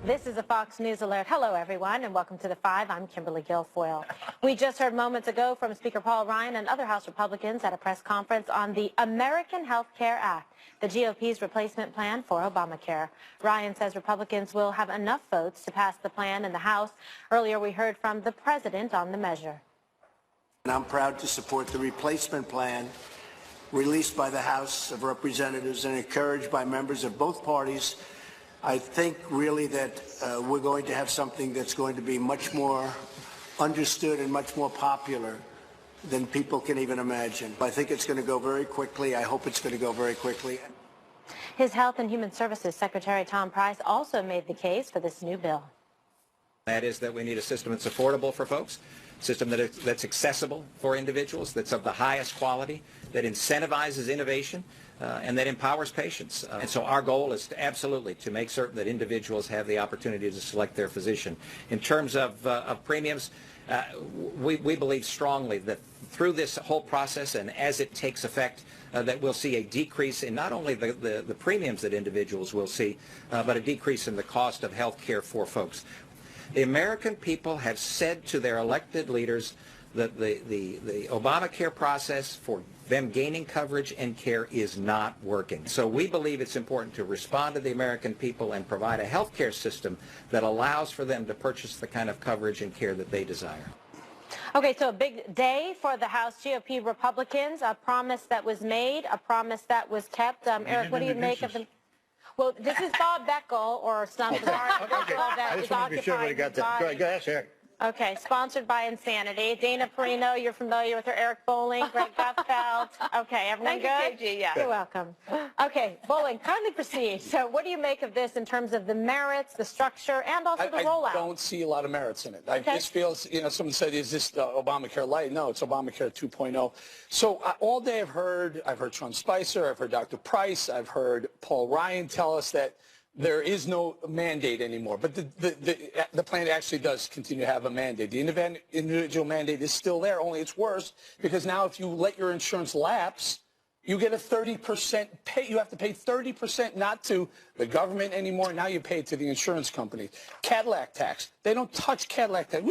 This is a Fox News alert. Hello, everyone, and welcome to The Five. I'm Kimberly Guilfoyle. We just heard moments ago from Speaker Paul Ryan and other House Republicans at a press conference on the American Health Care Act, the GOP's replacement plan for Obamacare. Ryan says Republicans will have enough votes to pass the plan in the House. Earlier, we heard from the president on the measure. And I'm proud to support the replacement plan released by the House of Representatives and encouraged by members of both parties. I think really that we're going to have something that's going to be much more understood and much more popular than people can even imagine. I think it's going to go very quickly. I hope it's going to go very quickly. His Health and Human Services Secretary Tom Price also made the case for this new bill. That is that we need a system that's affordable for folks, a system that's accessible for individuals, that's of the highest quality, that incentivizes innovation, and that empowers patients. And so our goal is to absolutely to make certain that individuals have the opportunity to select their physician. In terms of premiums, we believe strongly that through this whole process and as it takes effect, that we'll see a decrease in not only the premiums that individuals will see, but a decrease in the cost of health care for folks. The American people have said to their elected leaders that the Obamacare process for them gaining coverage and care is not working. So we believe it's important to respond to the American people and provide a health care system that allows for them to purchase the kind of coverage and care that they desire. Okay, so a big day for the House GOP Republicans, a promise that was made, a promise that was kept. Eric, what do you make of the... Well, this is Bob Beckel, or some... Okay. I just want to be sure we got that. Go ahead, Eric. Okay, sponsored by Insanity. Dana Perino, you're familiar with her. Eric Bowling, Greg Gutfeld. Okay, everyone good? KG, yeah. You're welcome. Okay, Bowling, kindly proceed. So what do you make of this in terms of the merits, the structure, and also the rollout? I don't see a lot of merits in it. Okay. This feels, someone said, is this Obamacare light? No, it's Obamacare 2.0. So all day I've heard Sean Spicer, I've heard Dr. Price, I've heard Paul Ryan tell us that there is no mandate anymore, but the plan actually does continue to have a mandate. The individual mandate is still there, only it's worse because now if you let your insurance lapse, you get a 30% pay. You have to pay 30% not to the government anymore. Now you pay it to the insurance company. Cadillac tax. They don't touch Cadillac tax.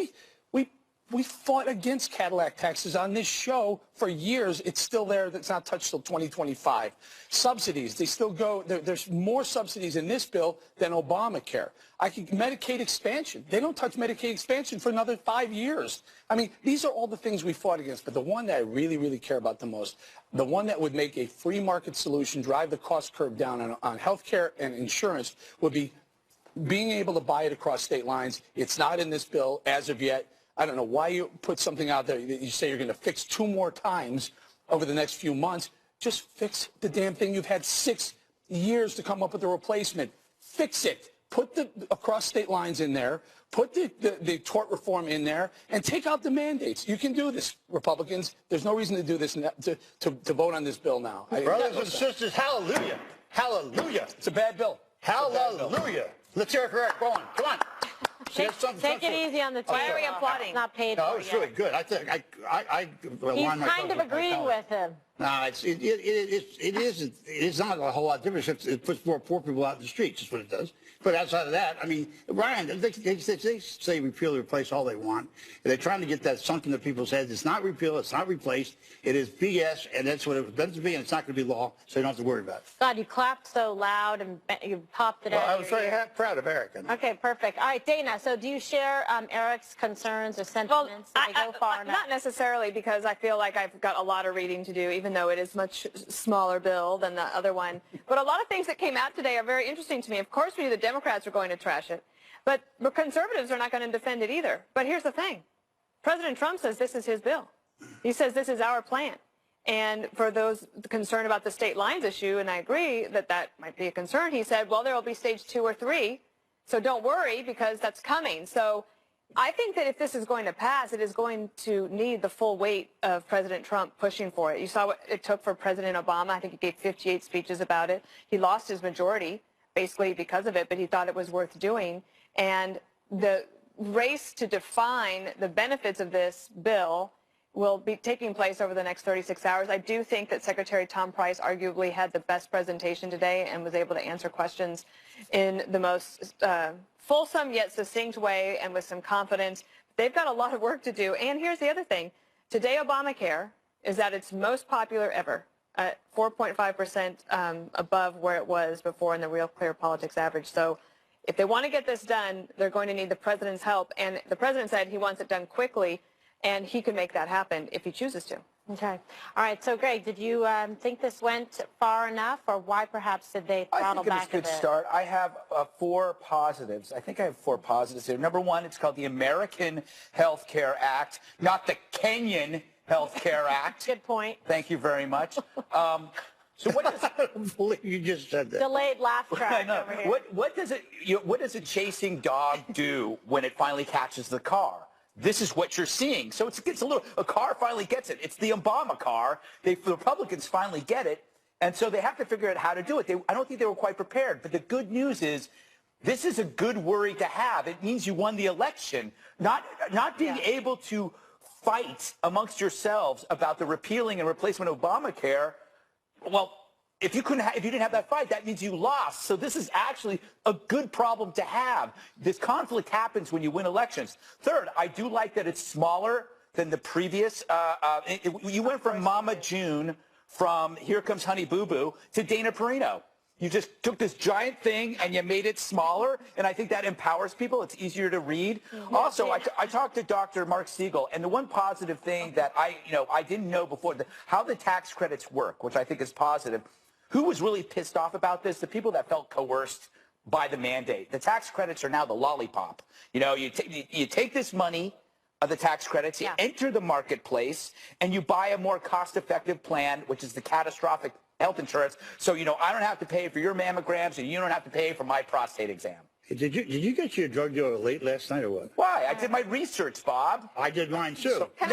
We fought against Cadillac taxes on this show for years. It's still there. It's not touched till 2025. Subsidies, they still go. There's more subsidies in this bill than Obamacare. Medicaid expansion. They don't touch Medicaid expansion for another 5 years. I mean, these are all the things we fought against. But the one that I really, really care about the most, the one that would make a free market solution, drive the cost curve down on health care and insurance, would be being able to buy it across state lines. It's not in this bill as of yet. I don't know why you put something out there that you say you're going to fix 2 more times over the next few months. Just fix the damn thing. You've had 6 years to come up with a replacement. Fix it. Put the across state lines in there. Put the tort reform in there and take out the mandates. You can do this, Republicans. There's no reason to do this, to vote on this bill now. Brothers and sisters, hallelujah. Hallelujah. It's a bad bill. Hallelujah. Let's hear it for Eric Bowen. Come on. Take it easy on the team. Why are we applauding? It's not paid No, for it's yet. really good. I think He's kind of agreeing with him. No, it isn't. It's not a whole lot different. It puts more poor people out in the streets. Is what it does. But outside of that, I mean, Ryan, they say repeal, replace all they want. And they're trying to get that sunk into people's heads. It's not repeal. It's not replace. It is BS, and that's what it was meant to be, and it's not going to be law, so you don't have to worry about it. God, you clapped so loud and you popped it out. Well, I was very proud of Eric. Okay, perfect. All right, Dana, so do you share Eric's concerns or sentiments? Well, Did they go far enough? not necessarily, because I feel like I've got a lot of reading to do, even though it is much smaller bill than the other one. But a lot of things that came out today are very interesting to me. Of course, we knew the Democrats were going to trash it, but conservatives are not going to defend it either. But here's the thing. President Trump says this is his bill. He says this is our plan. And for those concerned about the state lines issue, and I agree that that might be a concern, he said, well, there will be stage 2 or 3, so don't worry because that's coming. So I think that if this is going to pass, it is going to need the full weight of President Trump pushing for it. You saw what it took for President Obama. I think he gave 58 speeches about it. He lost his majority basically because of it, but he thought it was worth doing. And the race to define the benefits of this bill will be taking place over the next 36 hours. I do think that Secretary Tom Price arguably had the best presentation today and was able to answer questions in the most fulsome yet succinct way and with some confidence. They've got a lot of work to do. And here's the other thing. Today, Obamacare is at its most popular ever, at 4.5% above where it was before in the Real Clear Politics average. So if they want to get this done, they're going to need the president's help. And the president said he wants it done quickly, and he can make that happen if he chooses to. Okay. All right. So, Greg, did you think this went far enough, or why perhaps did they throttle back a bit? I think it was a good start. I have 4 positives. I think I have 4 positives here. Number 1, it's called the American Health Care Act, not the Kenyan Health Care Act. Good point. Thank you very much. So what does I don't believe you just said that. Delayed laugh I track know. over here. What does a chasing dog do when it finally catches the car? This is what you're seeing. So a car finally gets it. It's the Obama car. The Republicans finally get it. And so they have to figure out how to do it. I don't think they were quite prepared. But the good news is this is a good worry to have. It means you won the election. Not being able to fight amongst yourselves about the repealing and replacement of Obamacare. Well, if you didn't have that fight, that means you lost. So this is actually a good problem to have. This conflict happens when you win elections. Third, I do like that it's smaller than the previous. You went from Mama June, from Here Comes Honey Boo Boo, to Dana Perino. You just took this giant thing and you made it smaller, and I think that empowers people. It's easier to read. Also, I talked to Dr. Mark Siegel, and the one positive thing that I didn't know before, how the tax credits work, which I think is positive. Who was really pissed off about this? The people that felt coerced by the mandate. The tax credits are now the lollipop. You take this money of the tax credits, you enter the marketplace, and you buy a more cost-effective plan, which is the catastrophic health insurance. So, I don't have to pay for your mammograms, and you don't have to pay for my prostate exam. Did you get your drug dealer late last night or what? Why? I did my research, Bob. I did mine too. The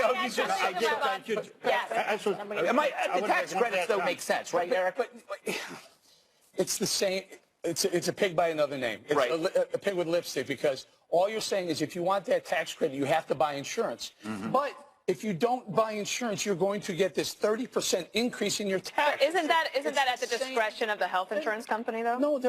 tax credits don't make sense, right, Eric? But it's the same. It's a pig by another name. It's right. a pig with lipstick, because all you're saying is if you want that tax credit, you have to buy insurance. But if you don't buy insurance, you're going to get this 30% increase in your tax. Isn't that at the discretion of the health insurance company, though? No,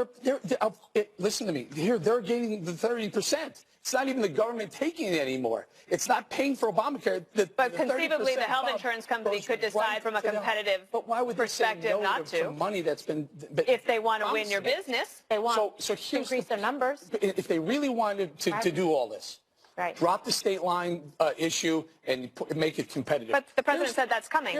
listen to me. They're getting the 30%. It's not even the government taking it anymore. It's not paying for Obamacare. But conceivably, the health insurance company could decide from a competitive perspective not to. Money that's been. If they want to win your business, they want to increase their numbers. If they really wanted to do all this. Right. Drop the state line issue and make it competitive. But the president said that's coming.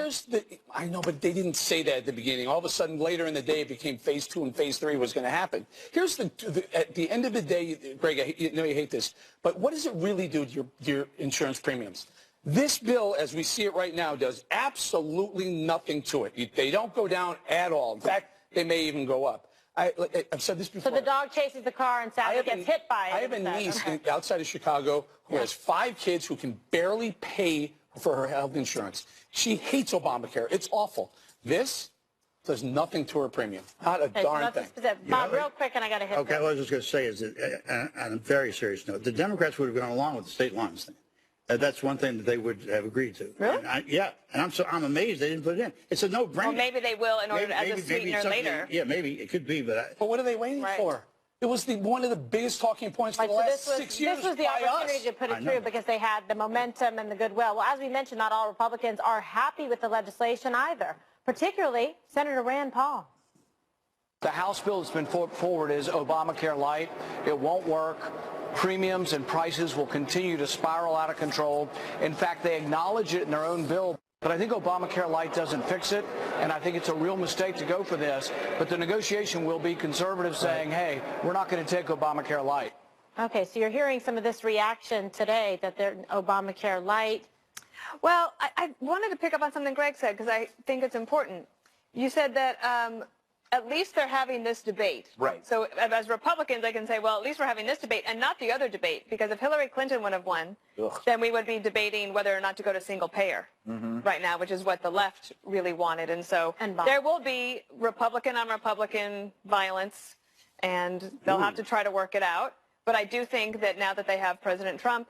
I know, but they didn't say that at the beginning. All of a sudden, later in the day, it became phase 2 and phase 3 was going to happen. Here's at the end of the day, Greg, you hate this, but what does it really do to your insurance premiums? This bill, as we see it right now, does absolutely nothing to it. They don't go down at all. In fact, they may even go up. I've said this before. So the dog chases the car and sadly gets hit by it. I have a niece outside of Chicago who has 5 kids who can barely pay for her health insurance. She hates Obamacare. It's awful. This does nothing to her premium. Not a darn thing. Bob, real quick, and I got to hit Okay, what I was just going to say is that, on a very serious note, the Democrats would have gone along with the state lines thing. That's one thing that they would have agreed to. Really? And I'm amazed they didn't put it in. It's a no-brainer. Well, maybe they will in order as a sweetener later. Yeah, maybe it could be, but what are they waiting for? It was one of the biggest talking points for the last 6 years. This was the opportunity to put it through because they had the momentum and the goodwill. Well, as we mentioned, not all Republicans are happy with the legislation either, particularly Senator Rand Paul. The House bill that's been put forward is Obamacare Light. It won't work. Premiums and prices will continue to spiral out of control. In fact, they acknowledge it in their own bill. But I think Obamacare Light doesn't fix it, and I think it's a real mistake to go for this. But the negotiation will be conservatives saying, hey, we're not going to take Obamacare Light. Okay, so you're hearing some of this reaction today that they're Obamacare Light. Well, I wanted to pick up on something Greg said because I think it's important. You said that at least they're having this debate. Right. So as Republicans, I can say, well, at least we're having this debate and not the other debate, because if Hillary Clinton would have won, then we would be debating whether or not to go to single payer right now, which is what the left really wanted. And so there will be Republican on Republican violence, and they'll have to try to work it out. But I do think that now that they have President Trump,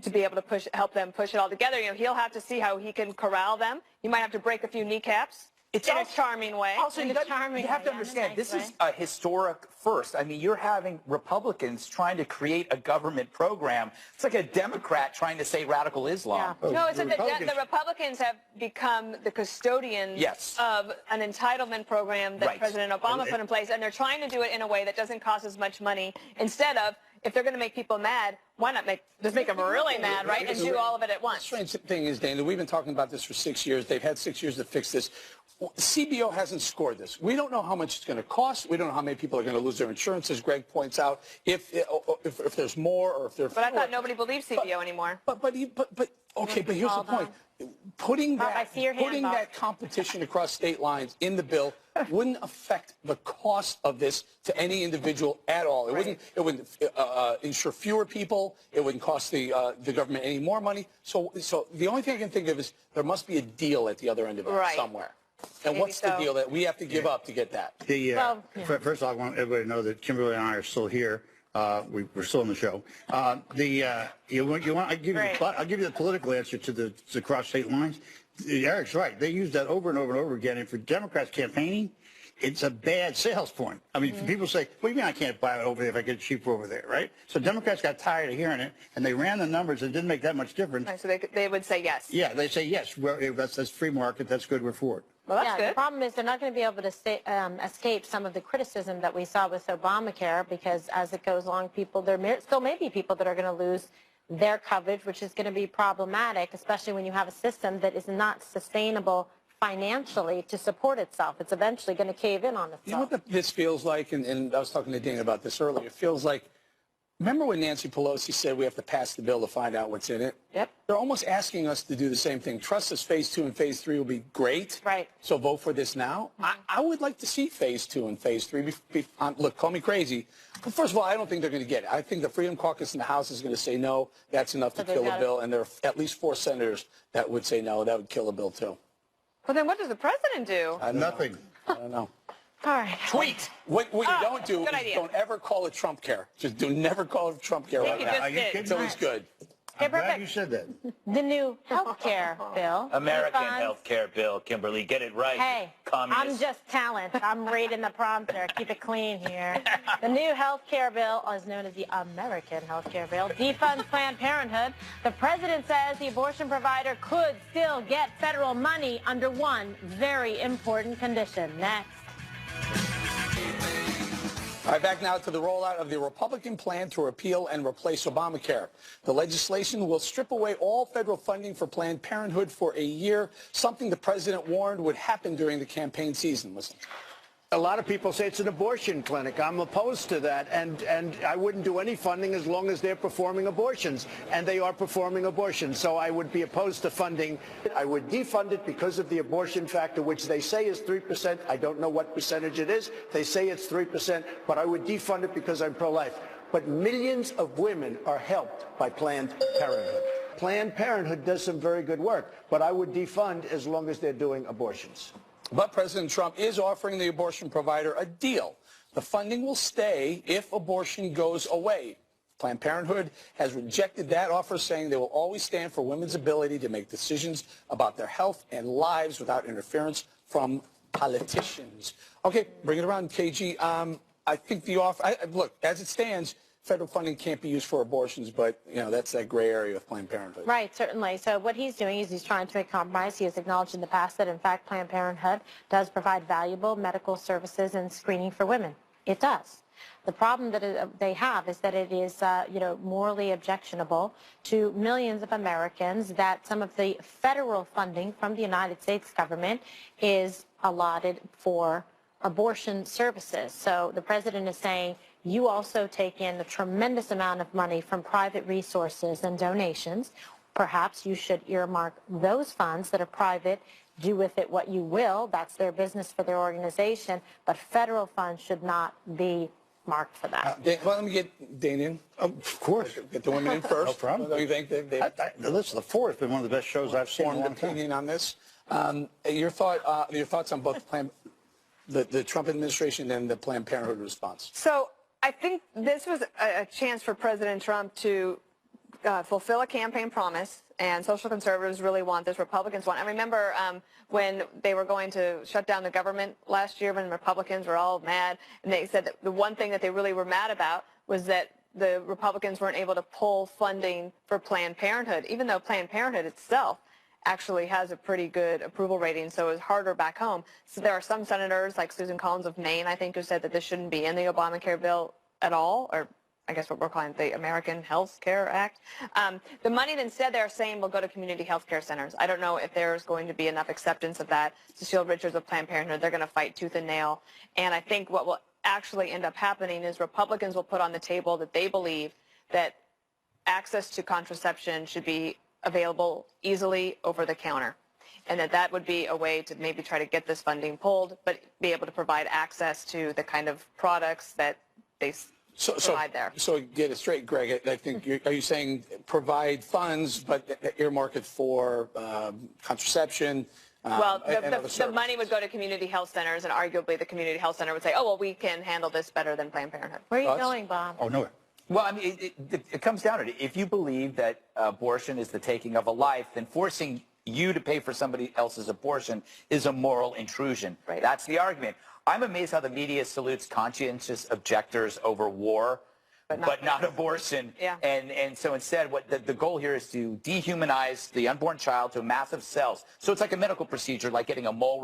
to be able to help them push it all together. You know, he'll have to see how he can corral them. You might have to break a few kneecaps in a charming way. Also, you have to understand, this is a historic first. I mean, you're having Republicans trying to create a government program. It's like a Democrat trying to say radical Islam. Yeah. No, it's that the Republicans have become the custodians of an entitlement program that President Obama put in place, and they're trying to do it in a way that doesn't cost as much money. Instead of, if they're going to make people mad, why not just make them really mad, right, and do all of it at once? The strange thing is, Dana, we've been talking about this for 6 years. They've had 6 years to fix this. CBO hasn't scored this. We don't know how much it's going to cost. We don't know how many people are going to lose their insurance, as Greg points out, if there's more or if there's But I thought nobody believes CBO anymore. But here's the point. Putting that competition across state lines in the bill wouldn't affect the cost of this to any individual at all. It wouldn't insure fewer people. It wouldn't cost the government any more money. So the only thing I can think of is there must be a deal at the other end of it somewhere. And Maybe what's the deal that we have to give up to get that? First of all, I want everybody to know that Kimberly and I are still here. We're still on the show. I'll give you the political answer to the cross state lines. Eric's right. They use that over and over and over again. And for Democrats campaigning, it's a bad sales point. I mean, people say, what do you mean I can't buy it over there if I get it cheaper over there, right? So Democrats got tired of hearing it, and they ran the numbers. It didn't make that much difference. Right, so they would say yes. Yeah, they say yes. Well, that's free market. That's good. We're for it. Well, that's good. The problem is they're not going to be able to escape some of the criticism that we saw with Obamacare, because as it goes along, there still may be people that are going to lose their coverage, which is going to be problematic, especially when you have a system that is not sustainable financially to support itself. It's eventually going to cave in on itself. You know what this feels like, and I was talking to Dana about this earlier, it feels like, remember when Nancy Pelosi said we have to pass the bill to find out what's in it? Yep. They're almost asking us to do the same thing. Trust us, phase 2 and phase 3 will be great. Right. So vote for this now. I would like to see phase 2 and phase 3. Look, call me crazy. But first of all, I don't think they're going to get it. I think the Freedom Caucus in the House is going to say no. That's enough to kill a bill. And there are at least 4 senators that would say no. That would kill a bill, too. Well, then what does the president do? Nothing. I don't know. All right. Tweet. What you don't do is don't ever call it Trump care. Just never call it Trump care right now. It's always good. I'm glad you said that. The new health care bill. American health care bill, Kimberly. Get it right. Hey, I'm just talent. I'm reading the prompter. Keep it clean here. The new health care bill is known as the American health care bill. Defunds Planned Parenthood. The president says the abortion provider could still get federal money under one very important condition. Next. All right, back now to the rollout of the Republican plan to repeal and replace Obamacare. The legislation will strip away all federal funding for Planned Parenthood for a year, something the president warned would happen during the campaign season. Listen. A lot of people say it's an abortion clinic. I'm opposed to that, and I wouldn't do any funding as long as they're performing abortions, and they are performing abortions. So I would be opposed to funding. I would defund it because of the abortion factor, which they say is 3%. I don't know what percentage it is. They say it's 3%, but I would defund it because I'm pro-life. But millions of women are helped by Planned Parenthood. Planned Parenthood does some very good work, but I would defund as long as they're doing abortions. But President Trump is offering the abortion provider a deal. The funding will stay if abortion goes away. Planned Parenthood has rejected that offer, saying they will always stand for women's ability to make decisions about their health and lives without interference from politicians. Okay, bring it around, KG. I think the offer, look, as it stands, federal funding can't be used for abortions, but, you know, that's that gray area of Planned Parenthood. Right, certainly. So what he's doing is he's trying to make compromise. He has acknowledged in the past that, in fact, Planned Parenthood does provide valuable medical services and screening for women. It does. The problem that they have is that it is, morally objectionable to millions of Americans that some of the federal funding from the United States government is allotted for abortion services. So the president is saying, you also take in a tremendous amount of money from private resources and donations. Perhaps you should earmark those funds that are private, do with it what you will. That's their business for their organization. But federal funds should not be marked for that. Well, let me get Dana in. Of course. Get the women in first. No problem. What do you think? Listen, the floor has been one of the best shows I've seen in a long time. Opinion on this. Your thoughts on both the Trump administration and the Planned Parenthood response? So I think this was a chance for President Trump to fulfill a campaign promise, and social conservatives really want this, Republicans want. I remember when they were going to shut down the government last year, when Republicans were all mad, and they said that the one thing that they really were mad about was that the Republicans weren't able to pull funding for Planned Parenthood, even though Planned Parenthood itself actually has a pretty good approval rating, so it was harder back home. So there are some senators, like Susan Collins of Maine, I think, who said that this shouldn't be in the Obamacare bill at all, or I guess what we're calling the American Health Care Act. The money that instead they're saying will go to community health care centers. I don't know if there's going to be enough acceptance of that. Cecile Richards of Planned Parenthood, they're going to fight tooth and nail. And I think what will actually end up happening is Republicans will put on the table that they believe that access to contraception should be available easily over the counter, and that would be a way to maybe try to get this funding pulled, but be able to provide access to the kind of products that they provide there. So get it straight, Greg. I think are you saying provide funds, but earmark it for contraception? Well, the money would go to community health centers, and arguably the community health center would say, oh, well, we can handle this better than Planned Parenthood. Where are you going, Bob? Oh, nowhere. Well, I mean, it comes down to it. If you believe that abortion is the taking of a life, then forcing you to pay for somebody else's abortion is a moral intrusion. Right. That's the argument. I'm amazed how the media salutes conscientious objectors over war, but not abortion. Yeah. And so instead, what the goal here is to dehumanize the unborn child to massive cells. So it's like a medical procedure, like getting a mole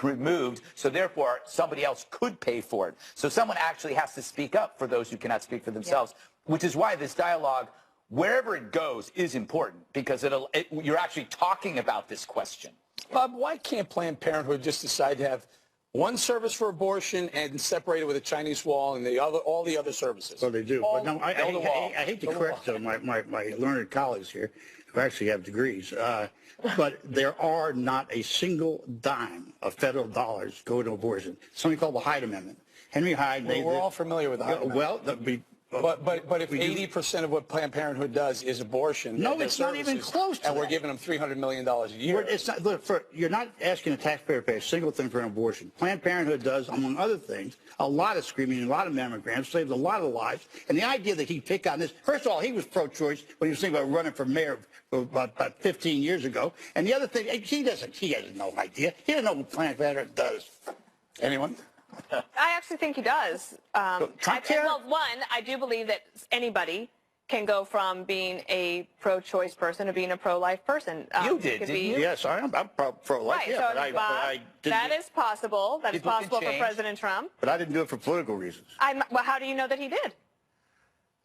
removed. So therefore, somebody else could pay for it. So someone actually has to speak up for those who cannot speak for themselves, which is why this dialogue, wherever it goes, is important, because you're actually talking about this question. Bob, why can't Planned Parenthood just decide to have one service for abortion and separate it with a Chinese wall and all the other services? So they do. But no, I hate to correct my learned colleagues here who actually have degrees, but there are not a single dime of federal dollars go to abortion. Something called the Hyde Amendment. Henry Hyde. Well, we're all familiar with the Hyde Amendment. Well, but if 80% of what Planned Parenthood does is abortion, no, it's not even close to that. And we're giving them $300 million a year. It's not, look, you're not asking a taxpayer to pay a single thing for an abortion. Planned Parenthood does, among other things, a lot of screaming, a lot of mammograms, saves a lot of lives. And the idea that he'd pick on this, first of all, he was pro-choice when he was thinking about running for mayor about 15 years ago. And the other thing, he has no idea. He doesn't know what Planned Parenthood does. Anyone? I actually think he does. Well, one, I do believe that anybody can go from being a pro-choice person to being a pro-life person. You did, didn't you? Yes, I'm pro-life. Right, Yeah, so Bob, that is possible. That is possible for President Trump. But I didn't do it for political reasons. Well, how do you know that he did?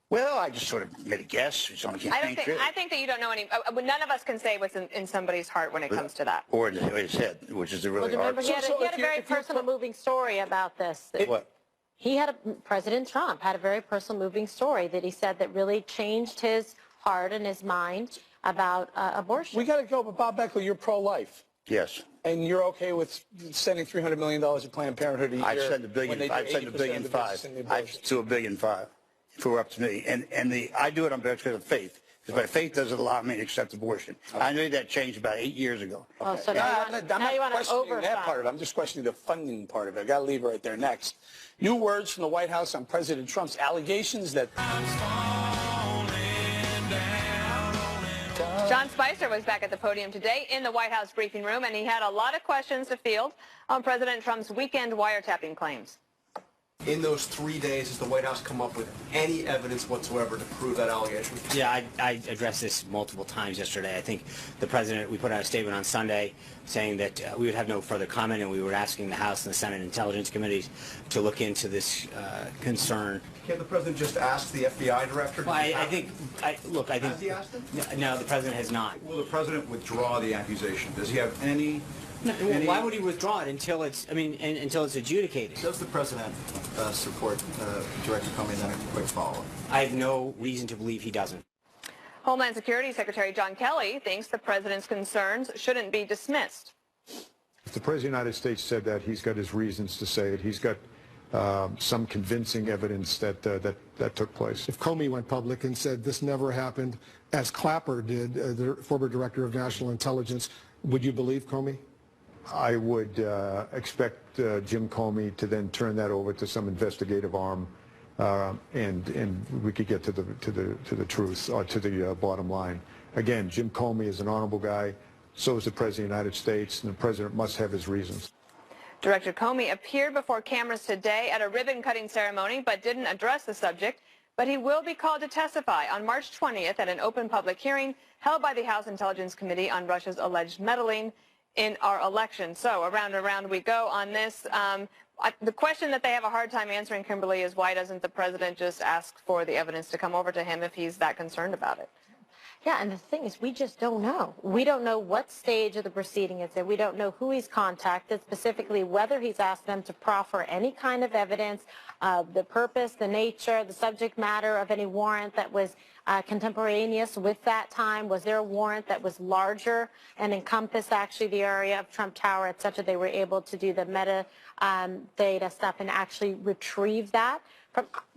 Well, I just sort of made a guess. I think that you don't know any. None of us can say what's in somebody's heart when it comes to that. Or in his head, which is the really hard. Remember, he had a very personal, moving story about this. What? President Trump had a very personal, moving story that he said that really changed his heart and his mind about abortion. We got to go, but Bob Beckley, you're pro-life. Yes. And you're okay with sending $300 million to Planned Parenthood a year? I've sent $1.5 billion. I've sent $1.5 billion. To $1.5 billion. If it were up to me. And I do it on because of faith. Because my faith doesn't allow me to accept abortion. Okay. I knew that changed about 8 years ago. Oh, so I'm not questioning that part of it. I'm just questioning the funding part of it. I got to leave it right there next. New words from the White House on President Trump's allegations that... John Spicer was back at the podium today in the White House briefing room, and he had a lot of questions to field on President Trump's weekend wiretapping claims. In those 3 days, has the White House come up with any evidence whatsoever to prove that allegation? Yeah, I addressed this multiple times yesterday. I think the president, we put out a statement on Sunday saying that we would have no further comment, and we were asking the House and the Senate Intelligence Committees to look into this concern. Can't the president just ask the FBI director? Well, I think. Has he asked him? No, the president has not. Will the president withdraw the accusation? Does he have any... No, why would he withdraw it until it's, until it's adjudicated? Does the president support Director Comey? Then a quick follow-up. I have no reason to believe he doesn't. Homeland Security Secretary John Kelly thinks the president's concerns shouldn't be dismissed. If the President of the United States said that, he's got his reasons to say it. He's got some convincing evidence that took place. If Comey went public and said this never happened, as Clapper did, the former director of national intelligence, would you believe Comey? I would expect Jim Comey to then turn that over to some investigative arm and we could get to the truth, or to the bottom line. Again, Jim Comey is an honorable guy. So is the President of the United States, and the President must have his reasons. Director Comey appeared before cameras today at a ribbon-cutting ceremony, but didn't address the subject. But he will be called to testify on March 20th at an open public hearing held by the House Intelligence Committee on Russia's alleged meddling in our election. So around and around we go on this. The question that they have a hard time answering, Kimberly, is why doesn't the president just ask for the evidence to come over to him if he's that concerned about it? Yeah, and the thing is, we just don't know. We don't know what stage of the proceeding it's in. We don't know who he's contacted, specifically whether he's asked them to proffer any kind of evidence, the purpose, the nature, the subject matter of any warrant that was contemporaneous with that time. Was there a warrant that was larger and encompassed actually the area of Trump Tower, et cetera? They were able to do the metadata stuff and actually retrieve that.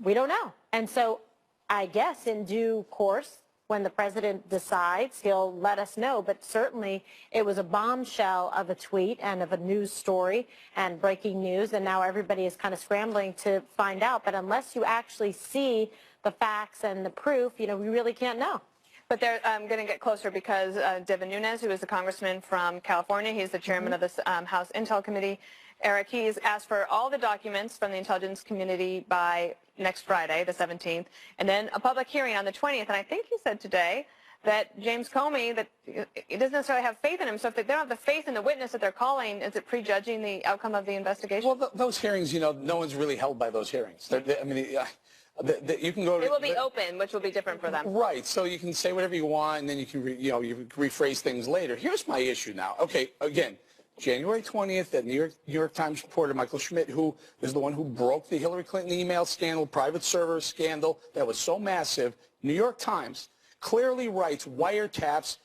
We don't know. And so I guess in due course, when the president decides, he'll let us know. But certainly it was a bombshell of a tweet and of a news story and breaking news, and now everybody is kind of scrambling to find out. But unless you actually see the facts and the proof, we really can't know. But they're going to get closer because Devin Nunes, who is the congressman from California, he's the chairman of the House Intel Committee. Eric, he's asked for all the documents from the intelligence community by next Friday, the 17th, and then a public hearing on the 20th. And I think he said today that James Comey, that he doesn't necessarily have faith in him. So if they don't have the faith in the witness that they're calling, is it prejudging the outcome of the investigation? Well, those hearings, no one's really held by those hearings. You can go to... It will be open, which will be different for them. Right. So you can say whatever you want, and then you can, you rephrase things later. Here's my issue now. Okay, again, January 20th, that New York Times reporter, Michael Schmidt, who is the one who broke the Hillary Clinton email scandal, private server scandal that was so massive, New York Times clearly writes wiretaps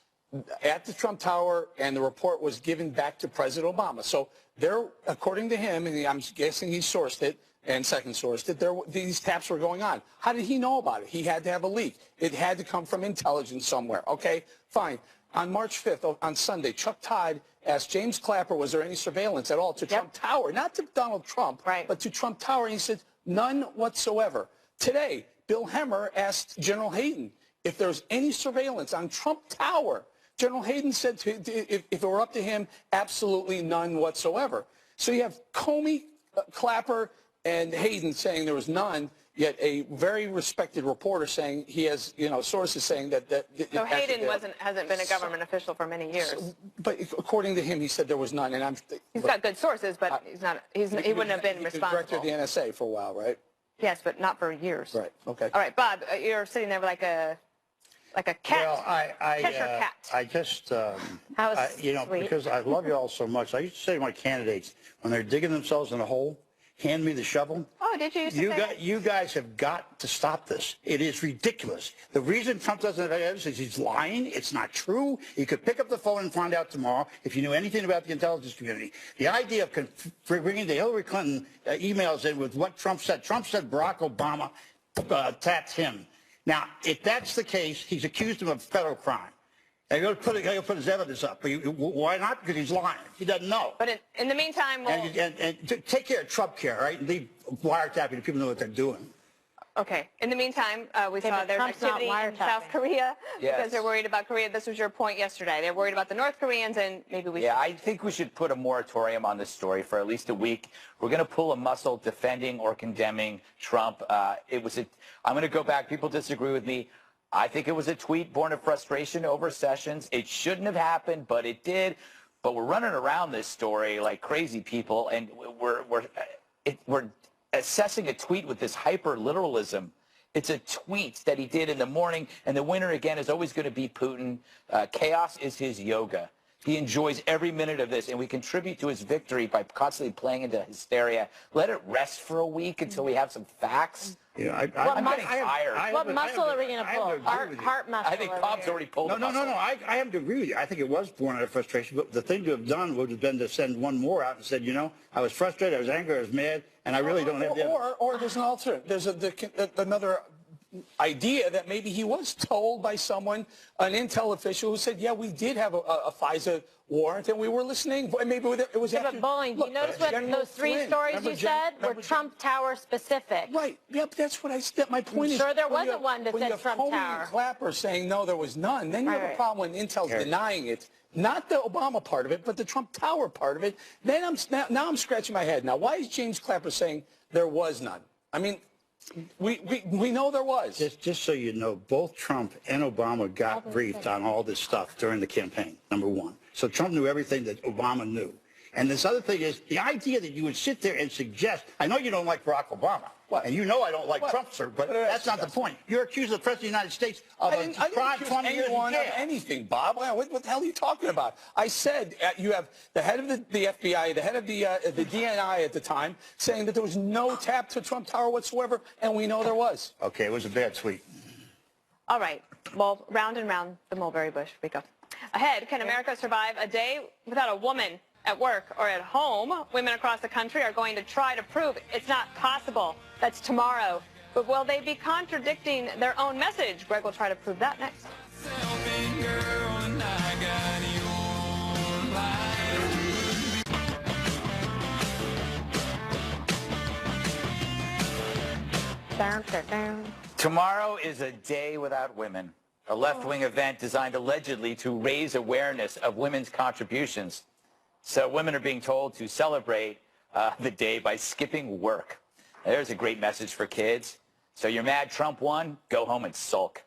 at the Trump Tower, and the report was given back to President Obama. So they're, according to him, and I'm guessing he sourced it, and second sourced it, these taps were going on. How did he know about it? He had to have a leak. It had to come from intelligence somewhere. Okay, fine. On March 5th, on Sunday, Chuck Todd asked James Clapper, was there any surveillance at all to Trump Tower? Not to Donald Trump, but to Trump Tower. And he said, none whatsoever. Today, Bill Hemmer asked General Hayden if there's any surveillance on Trump Tower. General Hayden said, if it were up to him, absolutely none whatsoever. So you have Comey, Clapper, and Hayden saying there was none, yet a very respected reporter saying he has, sources saying that. So Hayden hasn't been a government official for many years. So, but according to him, he said there was none, and he's got good sources, but he wouldn't have been responsible. Director of the NSA for a while, right? Yes, but not for years. Right. Okay. All right, Bob, you're sitting there like a cat. Well, I just, because I love you all so much, I used to say to my candidates, when they're digging themselves in a hole, hand me the shovel. Oh, did you used to say that? You guys have got to stop this. It is ridiculous. The reason Trump doesn't have evidence is he's lying. It's not true. You could pick up the phone and find out tomorrow if you knew anything about the intelligence community. The idea of bringing the Hillary Clinton emails in with what Trump said Barack Obama tapped him. Now, if that's the case, he's accused him of federal crime. They're going to put his evidence up. Why not? Because he's lying. He doesn't know. But in the meantime, and take care of Trump care, right? And leave wiretapping so people know what they're doing. Okay. In the meantime, we saw there's activity in South Korea because they're worried about Korea. This was your point yesterday. They're worried about the North Koreans, and maybe we should. Yeah, I think we should put a moratorium on this story for at least a week. We're going to pull a muscle defending or condemning Trump. I'm going to go back. People disagree with me. I think it was a tweet born of frustration over Sessions. It shouldn't have happened, but it did. But we're running around this story like crazy people, and we're assessing a tweet with this hyper-literalism. It's a tweet that he did in the morning, and the winner, again, is always going to be Putin. Chaos is his yoga. He enjoys every minute of this, and we contribute to his victory by constantly playing into hysteria. Let it rest for a week until we have some facts. I'm getting tired. What muscle are we going to pull? Heart muscle. I think Bob's already pulled No. I have to agree with you. I think it was born out of frustration. But the thing to have done would have been to send one more out and said, I was frustrated, I was angry, I was mad, and I really don't have the evidence. Or there's an alternate. There's another idea that maybe he was told by someone, an intel official, who said, yeah, we did have a FISA warrant and we were listening. Maybe it was Yeah, after. but Bowling, do you notice what those three stories you said were Trump Tower specific? Right. Yeah, but that's what I said. My point is, Sure, there when wasn't one that when you said have Trump Comey Tower. and Clapper saying no, there was none, then you have a problem when Intel's denying it. Not the Obama part of it, but the Trump Tower part of it. Then now I'm scratching my head. Now, why is James Clapper saying there was none? I mean, we know there was. Just so you know, both Trump and Obama got briefed on all this stuff during the campaign, number one. So Trump knew everything that Obama knew. And this other thing is the idea that you would sit there and suggest, I know you don't like Barack Obama, and you know I don't like Trump, sir, but that's not the point. You're accusing the President of the United States of a crime 20 years in jail. Anything, Bob. What the hell are you talking about? I said you have the head of the FBI, the head of the DNI at the time, saying that there was no tap to Trump Tower whatsoever, and we know there was. Okay, it was a bad tweet. All right. Well, round and round the mulberry bush we go. Ahead, can America survive a day without a woman at work or at home? Women across the country are going to try to prove it's not possible. That's tomorrow. But will they be contradicting their own message? Greg will try to prove that next. Tomorrow is a day without women, a left-wing event designed allegedly to raise awareness of women's contributions. So women are being told to celebrate the day by skipping work. There's a great message for kids. So you're mad Trump won? Go home and sulk.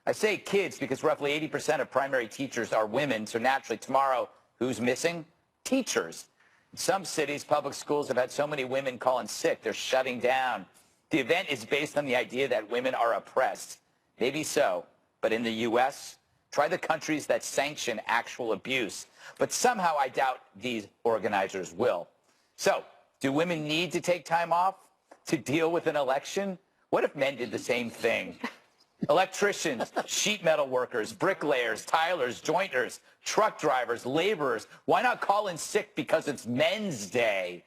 I say kids because roughly 80% of primary teachers are women, so naturally tomorrow, who's missing? Teachers. In some cities, public schools have had so many women calling sick, they're shutting down. The event is based on the idea that women are oppressed. Maybe so, but in the U.S., try the countries that sanction actual abuse. But somehow I doubt these organizers will. So, do women need to take time off to deal with an election? What if men did the same thing? Electricians, sheet metal workers, bricklayers, tilers, jointers, truck drivers, laborers. Why not call in sick because it's Men's Day?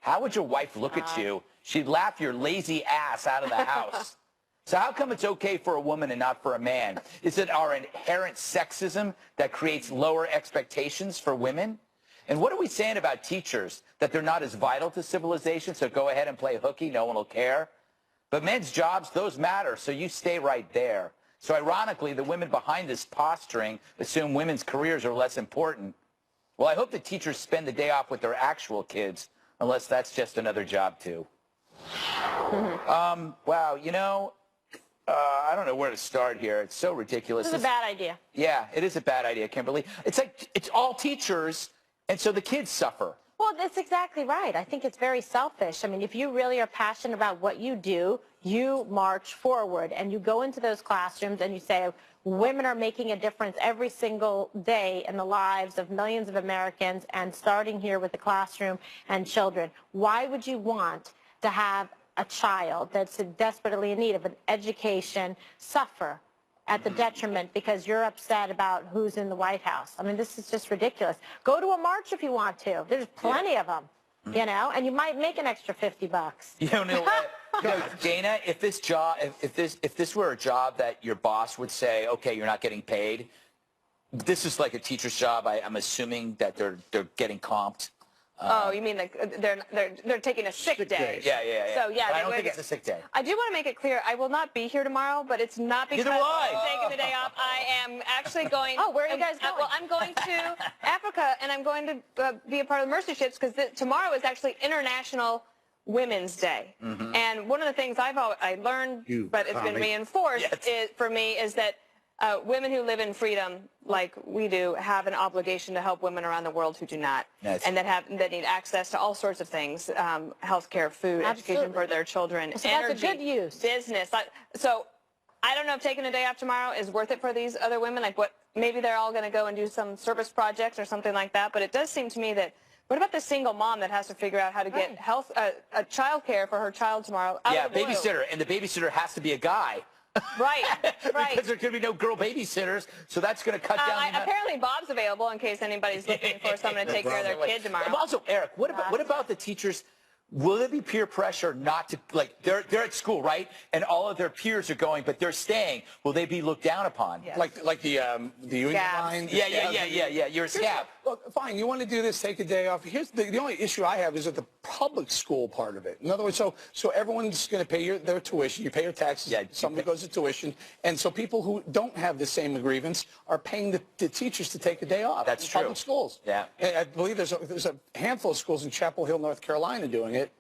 How would your wife look at you? She'd laugh your lazy ass out of the house. So how come it's okay for a woman and not for a man? Is it our inherent sexism that creates lower expectations for women? And what are we saying about teachers? That they're not as vital to civilization, so go ahead and play hooky, no one will care? But men's jobs, those matter, so you stay right there. So ironically, the women behind this posturing assume women's careers are less important. Well, I hope the teachers spend the day off with their actual kids, unless that's just another job too. Wow, you know, I don't know where to start here. It's so ridiculous. This is a bad idea. Yeah, it is a bad idea, Kimberly. It's like it's all teachers, and so the kids suffer. Well, that's exactly right. I think it's very selfish. I mean, if you really are passionate about what you do, you march forward and you go into those classrooms and you say, women are making a difference every single day in the lives of millions of Americans, and starting here with the classroom and children. Why would you want to have a child that's desperately in need of an education suffer at the detriment because you're upset about who's in the White House? I mean, this is just ridiculous. Go to a march if you want to. There's plenty of them, you know, and you might make an extra $50. You know what, Dana, if this were a job that your boss would say, okay, you're not getting paid, this is like a teacher's job. I'm assuming that they're getting comped. Oh, you mean like they're taking a sick day? Yeah. So yeah, but I don't think it's a sick day. I do want to make it clear, I will not be here tomorrow, but it's not because I'm taking the day off. I am actually going. Oh, where are you guys going? Well, I'm going to Africa, and I'm going to be a part of the Mercy Ships because tomorrow is actually International Women's Day. And one of the things I learned, but it's been reinforced for me, is that women who live in freedom, like we do, have an obligation to help women around the world who do not, and that need access to all sorts of things: healthcare, food, education for their children, so energy, that's a good use. business. So I don't know if taking a day off tomorrow is worth it for these other women. Like, maybe they're all going to go and do some service projects or something like that. But it does seem to me that. What about the single mom that has to figure out how to get child care for her child tomorrow? Yeah, babysitter, and the babysitter has to be a guy. Right. Because there could be no girl babysitters, so that's going to cut down. Apparently, Bob's available in case anybody's looking for someone to take care of their kid tomorrow. Also, Eric, what about the teachers? Will there be peer pressure not to, like, they're at school, right? And all of their peers are going, but they're staying. Will they be looked down upon? Yes. Like the union line? Yeah. You're a scab. Look, fine, you want to do this, take a day off. Here's the only issue I have is at the public school part of it. In other words, so everyone's going to pay their tuition. You pay your taxes. Yeah, somebody goes to tuition. And so people who don't have the same grievance are paying the teachers to take a day off. That's in true. Public schools. Yeah. And I believe there's a handful of schools in Chapel Hill, North Carolina doing it.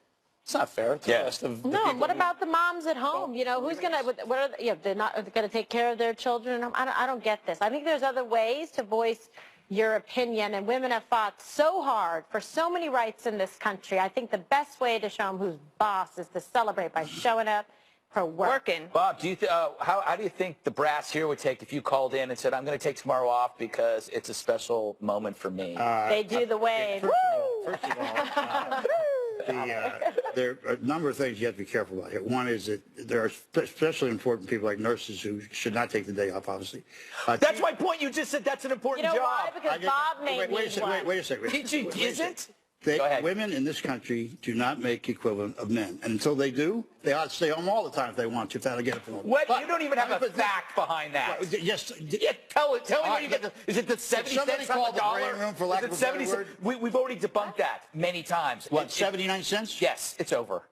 It's not fair to the rest of the No, people and what about the moms at home? You know, who's going to, what are, they're not going to take care of their children? I don't get this. I think there's other ways to voice your opinion, and women have fought so hard for so many rights in this country. I think the best way to show them who's boss is to celebrate by showing up for work. Working. Bob, do you how do you think the brass here would take if you called in and said, I'm going to take tomorrow off because it's a special moment for me? They do the wave. First of all, there are a number of things you have to be careful about here. One is that there are especially important people like nurses who should not take the day off, obviously. That's my point. You just said that's an important You know job. why? Because Bob made me one. Wait a second. Teaching isn't? Go ahead. Women in this country do not make equivalent of men. And until they do, they ought to stay home all the time if they want to, if that'll get it from them. What? You don't even have a fact behind that. Yes. Yeah, tell me where you get the, is it the 70 somebody cents on call the dollar? the brain room, for lack Is of it a better 70 word? We've already debunked that many times. What, 79 cents? Yes, it's over.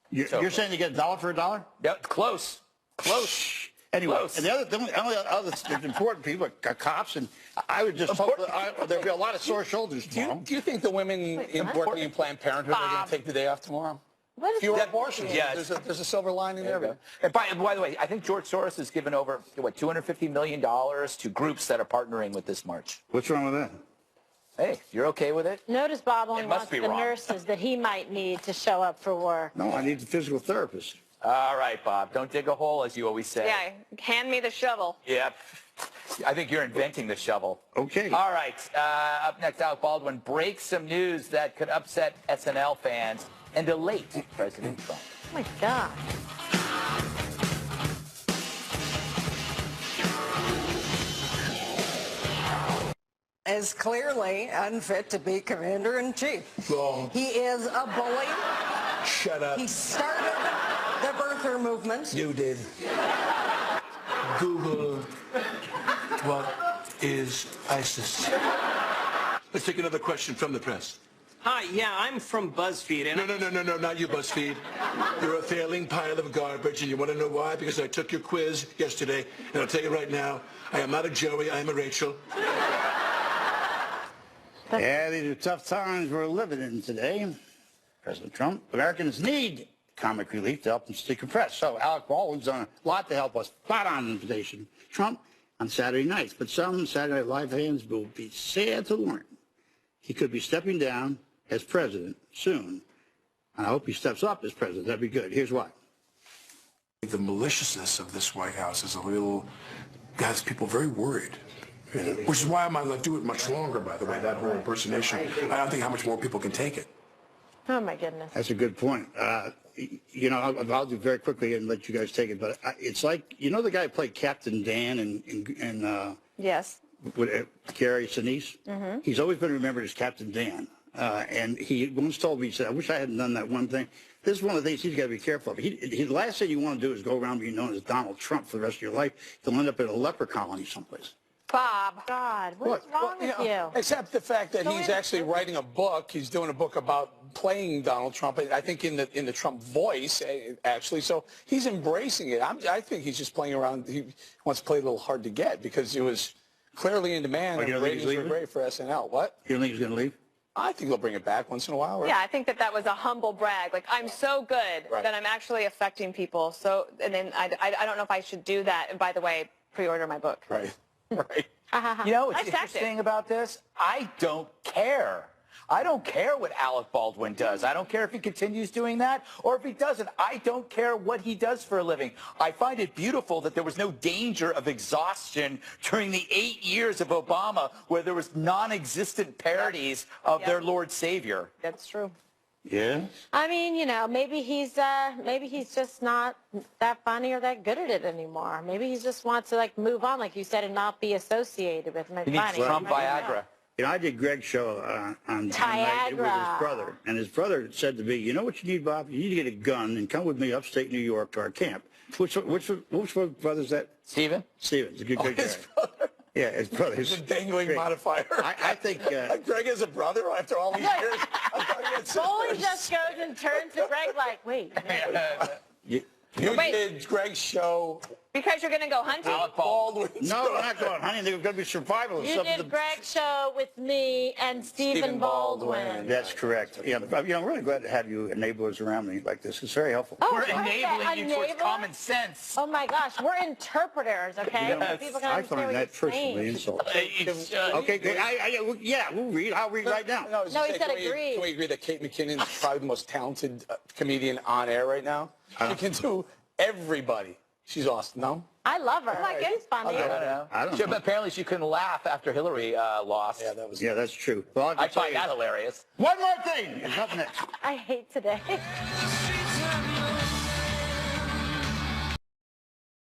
You're saying you get $1 for $1? Yeah, close. Close. Anyway, Close. and the only other important people are cops, and I would just hope that there'd be a lot of sore shoulders tomorrow. Do you think the women working in Planned Parenthood are going to take the day off tomorrow? What is Fewer that? abortions. Yeah. There's a silver lining there. And by the way, I think George Soros has given over, what, $250 million to groups that are partnering with this march. What's wrong with that? Hey, you're okay with it? Notice Bob only It must wants be the wrong. nurses that he might need to show up for work. No, I need the physical therapist. All right, Bob. Don't dig a hole, as you always say. Yeah, hand me the shovel. Yep. I think you're inventing the shovel. Okay. All right. Up next, Alec Baldwin breaks some news that could upset SNL fans and elate President Trump. Oh, my God. Is clearly unfit to be commander-in-chief. Wrong. He is a bully. Shut up. He started the birther movement. You did. Google what is ISIS. Let's take another question from the press. Hi, yeah, I'm from BuzzFeed. And No, not you, BuzzFeed. You're a failing pile of garbage, and you want to know why? Because I took your quiz yesterday, and I'll tell you right now, I am not a Joey, I am a Rachel. Yeah, these are tough times we're living in today. President Trump, Americans need comic relief to help them stay compressed. So Alec Baldwin's done a lot to help us. Spot on invitation. Trump on Saturday nights. But some Saturday Night Live fans will be sad to learn he could be stepping down as president soon. And I hope he steps up as president. That'd be good. Here's why. The maliciousness of this White House is has people very worried. Which is why I might not do it much longer, by the way, that whole impersonation. I don't think how much more people can take it. Oh, my goodness. That's a good point. You know, I'll do very quickly and let you guys take it. But it's like, you know the guy who played Captain Dan in Yes. with Gary Sinise? Mm-hmm. He's always been remembered as Captain Dan. And he once told me, he said, I wish I hadn't done that one thing. This is one of the things he's got to be careful of. The last thing you want to do is go around being known as Donald Trump for the rest of your life. You'll end up in a leper colony someplace. Bob. God, what's wrong with you? Except the fact that he's actually writing a book. He's doing a book about playing Donald Trump. I think in the Trump voice, actually. So he's embracing it. I think he's just playing around. He wants to play a little hard to get because it was clearly in demand. Oh, you and don't think he's ratings were leaving? great for SNL. What? You don't think he's going to leave? I think they'll bring it back once in a while. Right? Yeah, I think that was a humble brag. Like, I'm so good that I'm actually affecting people. So, and then I don't know if I should do that. And by the way, pre-order my book. Right. Right. You know what's Nice tactic. interesting about this? I don't care. I don't care what Alec Baldwin does. I don't care if he continues doing that or if he doesn't. I don't care what he does for a living. I find it beautiful that there was no danger of exhaustion during the 8 years of Obama where there was non-existent parodies of their Lord Savior. That's true. Yeah. I mean, you know, maybe he's just not that funny or that good at it anymore. Maybe he just wants to like move on, like you said, and not be associated with him. He needs Trump Viagra. You know, I did Greg's show on night with his brother, and his brother said to me, "You know what you need, Bob? You need to get a gun and come with me upstate New York to our camp." Which brother is that? Steven? Steven's a good guy. Brother. Yeah, his brother. He's a dangling modifier. I think Greg is a brother after all these years. Foley just goes and turns to Greg like, wait. you did Greg's show. Because you're going to go hunting? Alec Baldwin. No, we're not going hunting. They're going to be survival. You did Greg's show with me and Stephen Baldwin. That's correct. Yeah, you know, I'm really glad to have you enablers around me like this. It's very helpful. Oh, We're enabling you towards common sense. Oh my gosh, we're interpreters, okay? You know, People can I understand find what that you're personally saying. insulting. Okay, yeah, we'll read. I'll read right now. No, he said agree. Can we agree that Kate McKinnon is probably the most talented comedian on air right now? She can do everybody. She's awesome. No? I love her. She's funny. I don't know. Apparently she couldn't laugh after Hillary lost. Yeah, that was. Yeah, that's true. Well, I find that hilarious. One more thing. What's up next? I hate today.